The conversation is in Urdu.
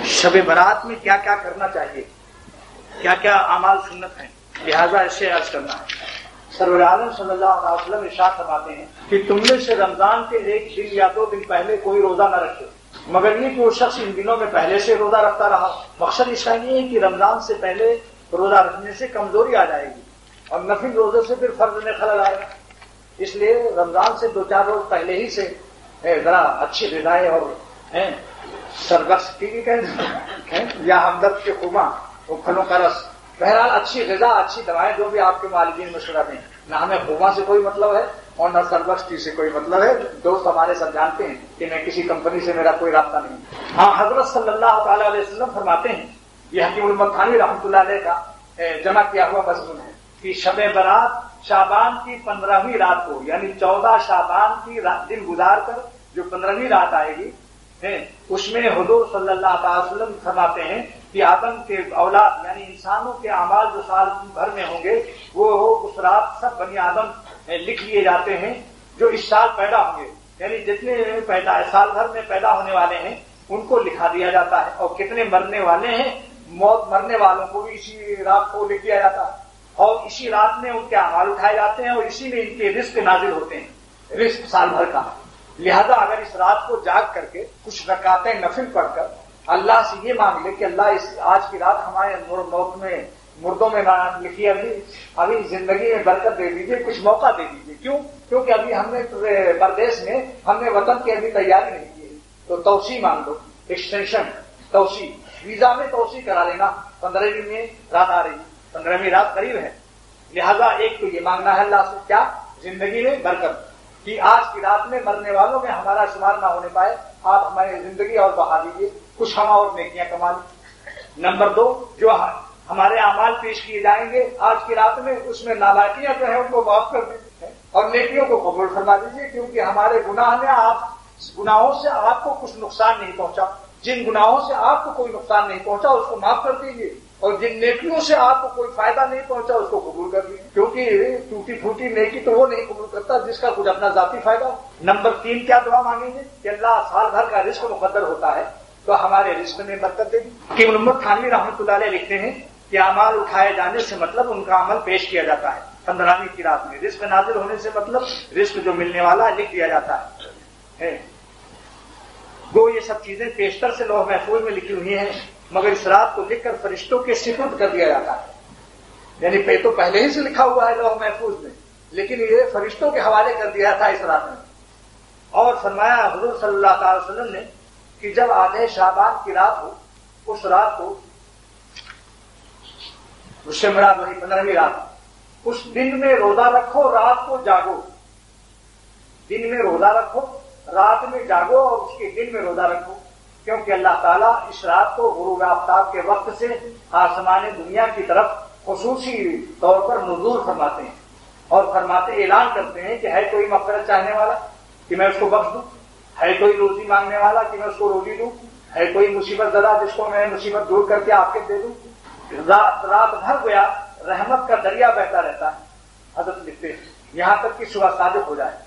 شب برات میں کیا کیا کرنا چاہیے، کیا کیا اعمال سنت ہیں، لہذا اسے عرض کرنا ہے۔ سرور عالم صلی اللہ علیہ وسلم ارشاد فرماتے ہیں کہ تم میں سے رمضان کے ایک دن یا 2 دن پہلے کوئی روزہ نہ رکھے، مگر یہ کہ وہ شخص ان دنوں میں پہلے سے روزہ رکھتا رہا۔ مقصد اس کا یہ ہے کہ رمضان سے پہلے روزہ رکھنے سے کمزوری آ جائے گی اور نفل روزے سے پھر فرض میں خلل آئے گا، اس لیے رمضان سے 2-4 روز پہلے ہی سے ذرا اچھی غذائیں اور سربخش کی یا ہمدرد کے خرما، وہ پھلوں کا رس، بہرحال اچھی غذا، اچھی دوائیں، جو بھی آپ کے والدین مشورہ دیں۔ نہ ہمیں خرما سے کوئی مطلب ہے اور نہ سربخش کی سے کوئی مطلب ہے، دوست ہمارے سب جانتے ہیں کہ میں کسی کمپنی سے میرا کوئی رابطہ نہیں۔ ہاں، حضرت صلی اللہ تعالی علیہ وسلم فرماتے ہیں، یہ حکیم المت تھانوی رحمۃ اللہ علیہ کا جمع کیا ہوا مضمون ہے کہ شب برات شعبان کی 15ویں رات کو، یعنی 14 شعبان کی دن گزار کر جو 15ویں رات آئے گی، اس میں حضور صلی اللہ تعالی وسلم فرماتے ہیں کہ آدم کے اولاد یعنی انسانوں کے اعمال جو سال بھر میں ہوں گے وہ اس رات سب بنی آدم لکھ لیے جاتے ہیں جو اس سال پیدا ہوں گے، یعنی جتنے سال بھر میں پیدا ہونے والے ہیں ان کو لکھا دیا جاتا ہے، اور کتنے مرنے والے ہیں، موت مرنے والوں کو بھی اسی رات کو لکھ دیا جاتا ہے، اور اسی رات میں ان کے اعمال اٹھائے جاتے ہیں اور اسی میں ان کے رزق نازل ہوتے ہیں، رزق سال بھر کا۔ لہذا اگر اس رات کو جاگ کر کے کچھ رکعتیں نفل پڑھ کر اللہ سے یہ مانگ لے کہ اللہ آج کی رات ہمارے موت میں مردوں میں لکھی، ابھی زندگی میں برکت دے دیجیے، کچھ موقع دے دیجیے۔ کیوں؟ کیونکہ ابھی ہم نے پردیش میں ہم نے وطن کی ابھی تیاری نہیں کی، تو توسیع مانگ لو، ایکسٹینشن، توسیع، ویزا میں توسیع کرا لینا، 15ویں رات آ رہی، 15ویں رات قریب ہے، لہذا ایک تو یہ مانگنا ہے اللہ سے کیا، زندگی میں برکت، کہ آج کی رات میں مرنے والوں میں ہمارا شمار نہ ہونے پائے، آپ ہماری زندگی اور بڑھا دیجیے، کچھ ہم اور نیکیاں کما لیں۔ نمبر 2، جو ہمارے اعمال پیش کیے جائیں گے آج کی رات میں، اس میں نالائکیاں جو ہیں ان کو معاف کر دیجیے اور نیکیوں کو قبول فرما دیجیے، کیونکہ ہمارے گناہ میں گناہوں سے آپ کو کچھ نقصان نہیں پہنچا، جن گناہوں سے آپ کو کوئی نقصان نہیں پہنچا اس کو معاف کر دیجیے، اور جن نیکیوں سے آپ کو کوئی فائدہ نہیں پہنچا اس کو قبول کر لیجیے، کیونکہ ٹوٹی پھوٹی نیکی تو وہ نہیں قبول کرتا جس کا کچھ اپنا ذاتی فائدہ ہو۔ نمبر 3 کیا دعا مانگیں گے کہ اللہ سال بھر کا رزق مقدر ہوتا ہے تو ہمارے رزق میں برکت دے دی۔ حکیم المت تھانوی رحمۃ اللہ علیہ لکھتے ہیں کہ اعمال اٹھائے جانے سے مطلب ان کا عمل پیش کیا جاتا ہے 15ویں کی رات میں، رزق نازل ہونے سے مطلب رزق جو ملنے والا لکھ دیا جاتا ہے۔ وہ یہ سب چیزیں پیشتر سے لوح محفوظ میں لکھی ہوئی ہیں، مگر اس رات کو لکھ کر فرشتوں کے سپرد کر دیا جاتا ہے، یعنی تو پہلے ہی سے لکھا ہوا ہے لوح محفوظ میں، لیکن یہ فرشتوں کے حوالے کر دیا تھا اس رات میں۔ اور فرمایا حضور صلی اللہ تعالی وسلم نے کہ جب آدھے شعبان کی رات ہو، اس رات کو، اس سے مراد وہی 15ویں رات، اس دن میں روزہ رکھو، رات کو جاگو، دن میں روزہ رکھو، رات میں جاگو، اور اس کے دن میں روزہ رکھو، کیونکہ اللہ تعالیٰ اس رات کو غروب آفتاب کے وقت سے آسمان دنیا کی طرف خصوصی طور پر نزول فرماتے ہیں اور فرماتے اعلان کرتے ہیں کہ ہے کوئی مغفرت چاہنے والا کہ میں اس کو بخش دوں، ہے کوئی روزی مانگنے والا کہ میں اس کو روزی دوں، ہے کوئی مصیبت زدہ جس کو میں مصیبت دور کر کے آپ کے دے دوں۔ رات بھر گویا رحمت کا دریا بہتا رہتا ہے، حضرت لکھتے ہیں، یہاں تک کہ صبح صادق ہو جائے۔